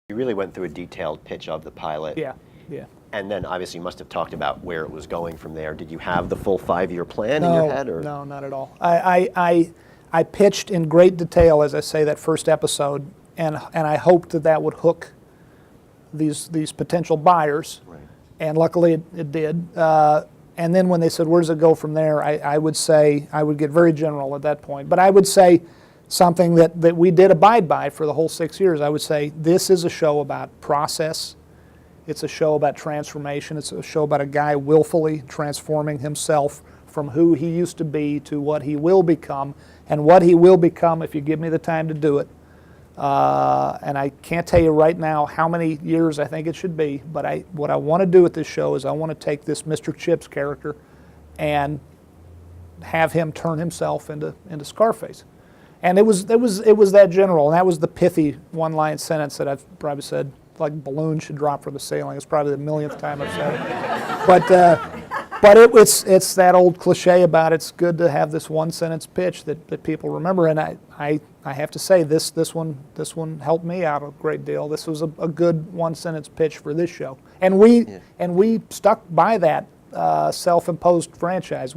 You really went through a detailed pitch of the pilot. Yeah, yeah. And then obviously you must have talked about where it was going from there. Did you have the full 5-year plan in your head? Or? No, not at all. I pitched in great detail, as I say, that first episode, and I hoped that would hook these potential buyers, Right. and luckily it did. And then when they said, where does it go from there, I would say, I would get very general at that point. But I would say something that we did abide by for the whole 6 years. I would say, this is a show about process. It's a show about transformation. It's a show about a guy willfully transforming himself from who he used to be to what he will become. And what he will become, if you give me the time to do it. And I can't tell you right now how many years I think it should be, but what I want to do with this show is I want to take this Mr. Chips character and have him turn himself into Scarface. And it was that general, and that was the pithy one-line sentence that I've probably said, like balloons should drop from the ceiling. It's probably the millionth time I've said it. But it's that old cliche about it's good to have this one-sentence pitch that people remember. And I have to say this one helped me out a great deal. This was a good one-sentence pitch for this show, and we stuck by that self-imposed franchise.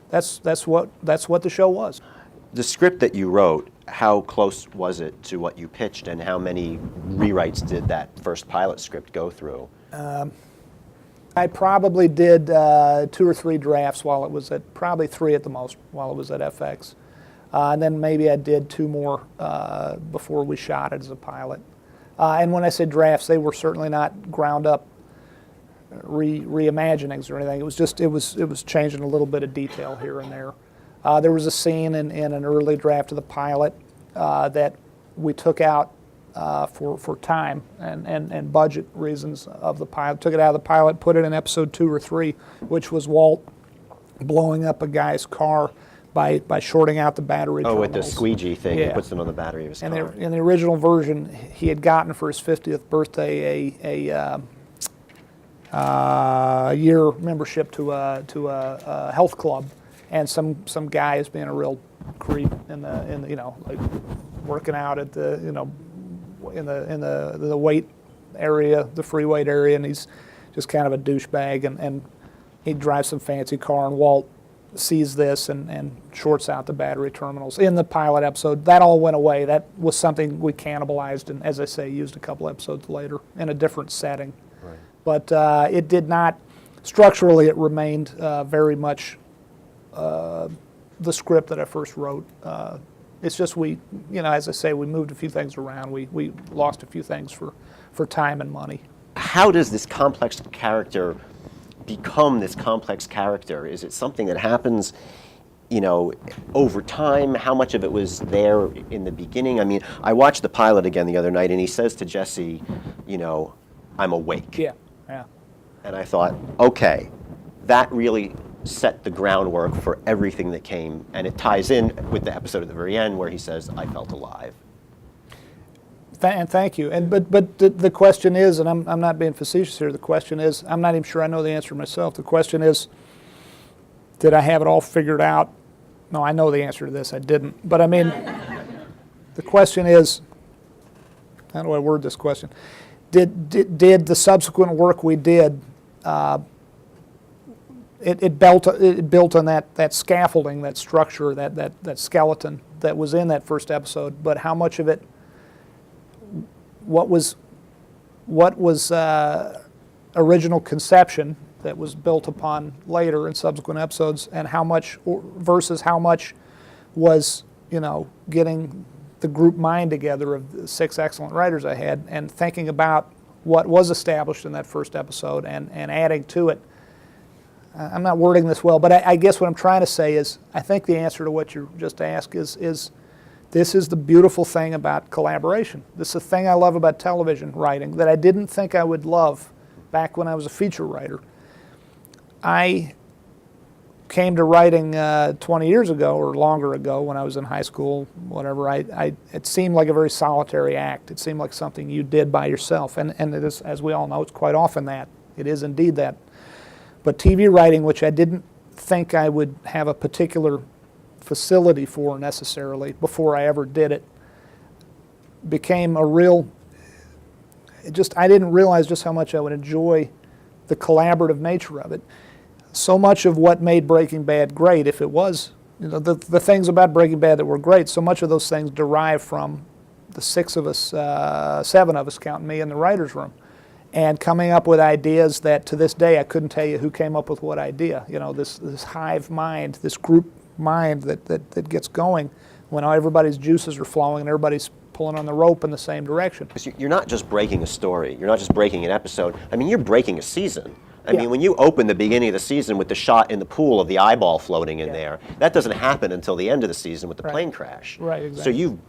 That's what the show was. The script that you wrote, how close was it to what you pitched, and how many rewrites did that first pilot script go through? I probably did 2 or 3 drafts while it was probably 3 at the most, while it was at FX. And then maybe I did 2 more before we shot it as a pilot. And when I say drafts, they were certainly not ground up reimaginings or anything. It was just, it was changing a little bit of detail here and there. There was a scene in an early draft of the pilot that we took out for time and budget reasons of the pilot. Took it out of the pilot, put it in episode 2 or 3, which was Walt blowing up a guy's car by shorting out the battery terminals. With the squeegee thing, Yeah. He puts them on the battery of his car. In the original version, he had gotten for his 50th birthday a year membership to a health club, and some guy is being a real creep in the like working out at the in the weight area, the free weight area, and he's just kind of a douchebag, and he drives some fancy car, and Walt sees this and shorts out the battery terminals. In the pilot episode, that all went away. That was something we cannibalized and, as I say, used a couple episodes later in a different setting. Right. But it did not, structurally it remained very much the script that I first wrote. It's just as I say, we moved a few things around. We lost a few things for time and money. How does this complex character become this complex character? Is it something that happens, over time? How much of it was there in the beginning? I mean, I watched the pilot again the other night, and he says to Jesse, I'm awake. Yeah. And I thought, okay, that really set the groundwork for everything that came, and it ties in with the episode at the very end where he says, I felt alive. And thank you. But the question is, and I'm not being facetious here, the question is, I'm not even sure I know the answer myself. The question is, did I have it all figured out? No, I know the answer to this. I didn't. But I mean, the question is, how do I word this question? Did the subsequent work we did, it built on that scaffolding, that structure, that skeleton that was in that first episode, but how much of it, what was original conception that was built upon later in subsequent episodes, and how much versus how much was getting the group mind together of the 6 excellent writers I had and thinking about what was established in that first episode and adding to it. I'm not wording this well, but I guess what I'm trying to say is I think the answer to what you just asked is this is the beautiful thing about collaboration. This is the thing I love about television writing that I didn't think I would love back when I was a feature writer. I came to writing 20 years ago or longer ago when I was in high school, whatever. It seemed like a very solitary act. It seemed like something you did by yourself, and it is, as we all know, it's quite often that. It is indeed that. But TV writing, which I didn't think I would have a particular facility for necessarily before I ever did it, became a real, I didn't realize just how much I would enjoy the collaborative nature of it. So much of what made Breaking Bad great, if it was, the things about Breaking Bad that were great, so much of those things derive from the 6 of us, 7 of us, counting me, in the writer's room, and coming up with ideas that to this day I couldn't tell you who came up with what idea. This hive mind, this group mind that gets going when everybody's juices are flowing and everybody's pulling on the rope in the same direction. You're not just breaking a story. You're not just breaking an episode. I mean, you're breaking a season. I Yeah. mean, when you open the beginning of the season with the shot in the pool of the eyeball floating in there, that doesn't happen until the end of the season with the plane crash. Right, exactly. So you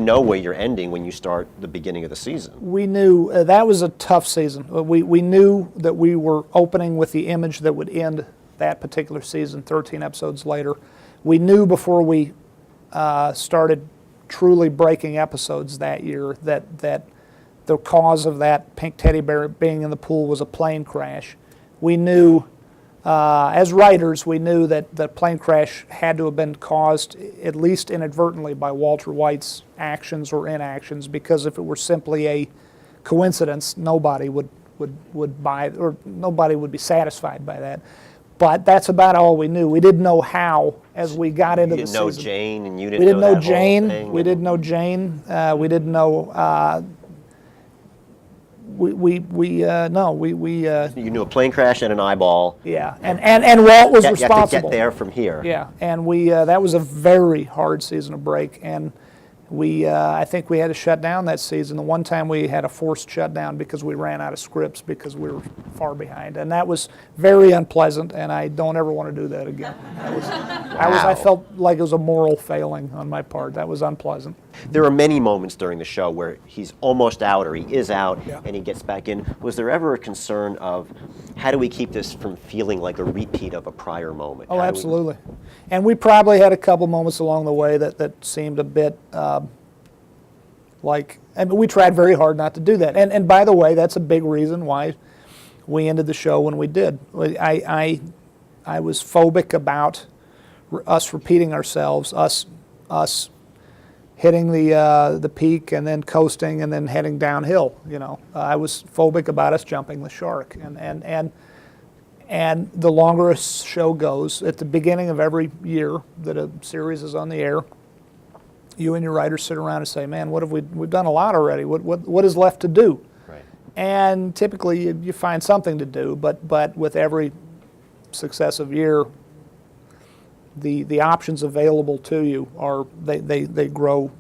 know where you're ending when you start the beginning of the season. We knew that was a tough season. We knew that we were opening with the image that would end that particular season 13 episodes later. We knew before we started truly breaking episodes that year that the cause of that pink teddy bear being in the pool was a plane crash. We knew, as writers, we knew that the plane crash had to have been caused, at least inadvertently, by Walter White's actions or inactions, because if it were simply a coincidence, nobody would buy, or nobody would be satisfied by that. But that's about all we knew. We didn't know how as we got into the season. You didn't know Jane, and you We didn't didn't know know that whole Jane. thing, We and- didn't know Jane. We didn't know. You knew a plane crash and an eyeball. Yeah, and Walt was You have to responsible. get there from here. Yeah, and that was a very hard season to break, and I think we had to shut down that season. The one time we had a forced shutdown because we ran out of scripts because we were far behind, and that was very unpleasant, and I don't ever want to do that again. I felt like it was a moral failing on my part. That was unpleasant. There are many moments during the show where he's almost out or he is out Yeah. and he gets back in. Was there ever a concern of how do we keep this from feeling like a repeat of a prior moment? Oh, How do we- absolutely. And we probably had a couple moments along the way that seemed a bit and we tried very hard not to do that. And by the way, that's a big reason why we ended the show when we did. I was phobic about us repeating ourselves, us hitting the peak and then coasting and then heading downhill. I was phobic about us jumping the shark. And the longer a show goes, at the beginning of every year that a series is on the air, you and your writers sit around and say, "Man, we've done a lot already. What is left to do?" Right. And typically you find something to do, but with every successive year, the options available to you they grow,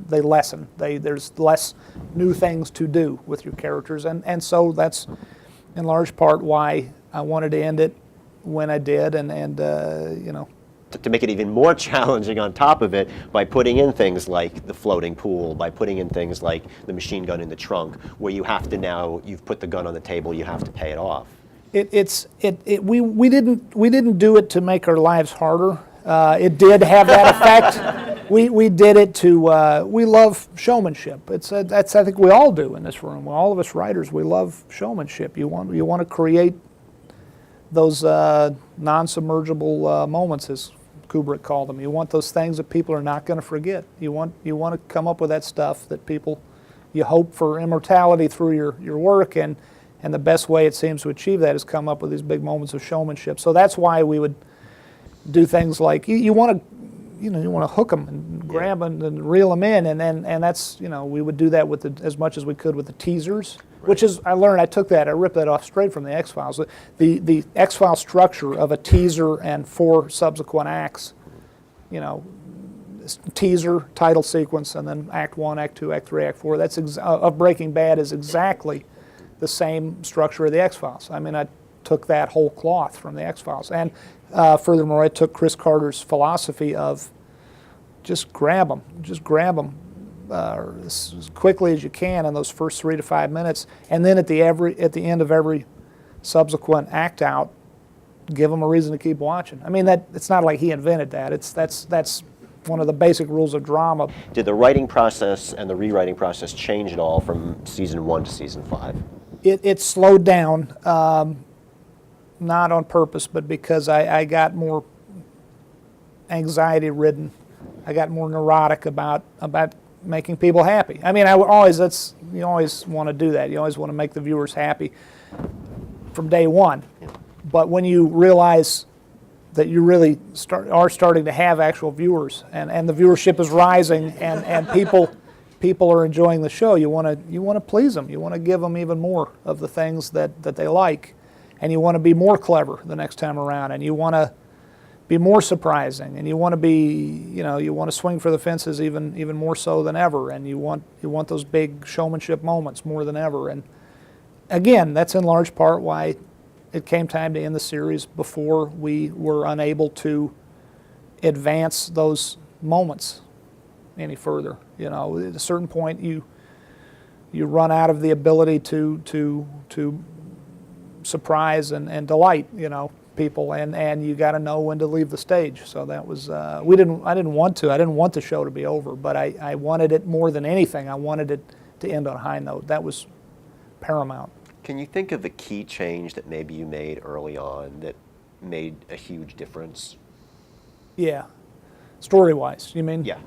they lessen. There's less new things to do with your characters, and so that's in large part why I wanted to end it when I did, and To make it even more challenging on top of it by putting in things like the floating pool, by putting in things like the machine gun in the trunk, where you have to now, you've put the gun on the table, you have to pay it off. We didn't do it to make our lives harder. It did have that effect. We did it to we love showmanship. That's I think we all do in this room. All of us writers, we love showmanship. You want to create those non-submergible moments, as Kubrick called them. You want those things that people are not going to forget. You want to come up with that stuff that you hope for immortality through your work, and the best way it seems to achieve that is come up with these big moments of showmanship. So that's why we would do things like you want to hook them and grab them and reel them in, and that's we would do that with as much as we could with the teasers. Right. Which is, I ripped that off straight from the X-Files. The X-Files structure of a teaser and 4 subsequent acts, teaser, title sequence, and then Act 1, Act 2, Act 3, Act 4, of Breaking Bad is exactly the same structure of the X-Files. I mean, I took that whole cloth from the X-Files. And furthermore, I took Chris Carter's philosophy of just grab them as quickly as you can in those first 3 to 5 minutes, and then at the end of every subsequent act out, give them a reason to keep watching. I mean, it's not like he invented that. That's one of the basic rules of drama. Did the writing process and the rewriting process change at all from season 1 to season 5? It slowed down, not on purpose, but because I got more anxiety-ridden. I got more neurotic about making people happy. I mean, you always want to do that. You always want to make the viewers happy from day one. But when you realize that you really are starting to have actual viewers, and the viewership is rising, and people are enjoying the show, you want to please them. You want to give them even more of the things that they like, and you want to be more clever the next time around, and you want to be more surprising, and you want to swing for the fences even more so than ever, and you want those big showmanship moments more than ever. And again, that's in large part why it came time to end the series before we were unable to advance those moments any further. At a certain point, you run out of the ability to surprise and delight, people, and you got to know when to leave the stage. So that was I didn't want the show to be over, but I wanted it more than anything. I wanted it to end on a high note. That was paramount. Can you think of a key change that maybe you made early on that made a huge difference? Yeah, story-wise, you mean? Yeah.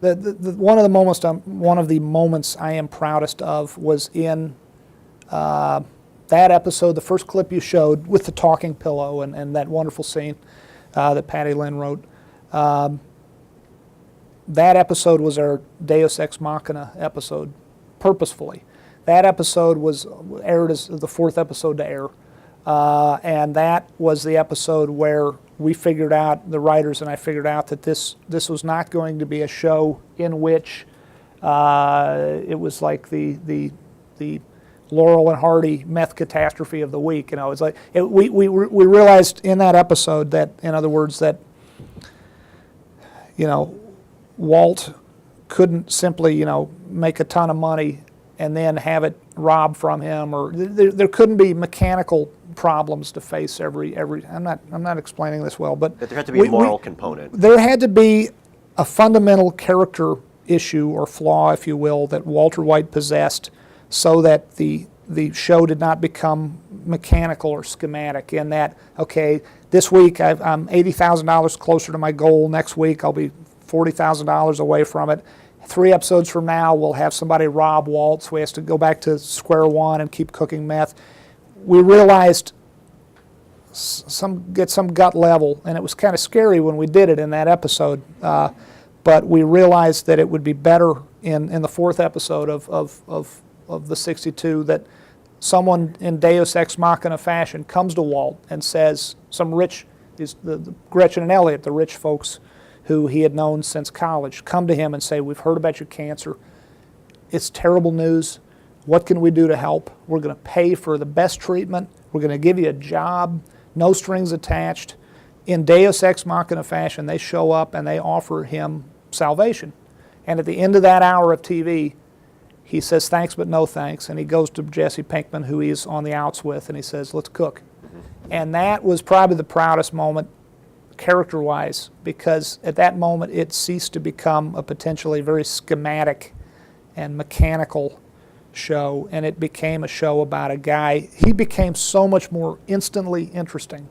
One of the moments I am proudest of was in that episode, the first clip you showed with the talking pillow and that wonderful scene that Patty Lynn wrote. That episode was our Deus Ex Machina episode, purposefully. That episode was aired as the fourth episode to air, and that was the episode where we figured out, the writers and I figured out, that this was not going to be a show in which it was like the Laurel and Hardy meth catastrophe of the week. It's like we realized in that episode that, in other words, that Walt couldn't simply make a ton of money and then have it robbed from him, or there couldn't be mechanical problems to face every. I'm not explaining this well, but there had to be a moral component. There had to be a fundamental character issue or flaw, if you will, that Walter White possessed, so that the show did not become mechanical or schematic. In that, okay, this week I'm $80,000 closer to my goal. Next week I'll be $40,000 away from it. 3 episodes from now, we'll have somebody rob Walt, so he has to go back to square one and keep cooking meth. We realized get some gut level, and it was kind of scary when we did it in that episode, but we realized that it would be better in the fourth episode of the 62 that someone in Deus Ex Machina fashion comes to Walt and says, the Gretchen and Elliot, the rich folks who he had known since college, come to him and say, we've heard about your cancer. It's terrible news. What can we do to help? We're going to pay for the best treatment. We're going to give you a job, no strings attached. In Deus Ex Machina fashion, they show up and they offer him salvation. And at the end of that hour of TV, he says thanks but no thanks, and he goes to Jesse Pinkman, who he's on the outs with, and he says, let's cook. And that was probably the proudest moment character-wise, because at that moment it ceased to become a potentially very schematic and mechanical show, and it became a show about a guy. He became so much more instantly interesting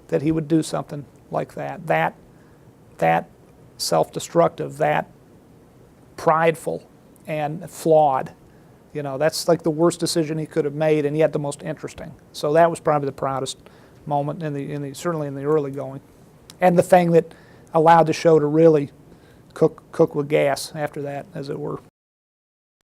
that he would do something like that. That self-destructive, that prideful and flawed. That's like the worst decision he could have made, and yet the most interesting. So that was probably the proudest moment certainly in the early going, and the thing that allowed the show to really cook with gas after that, as it were.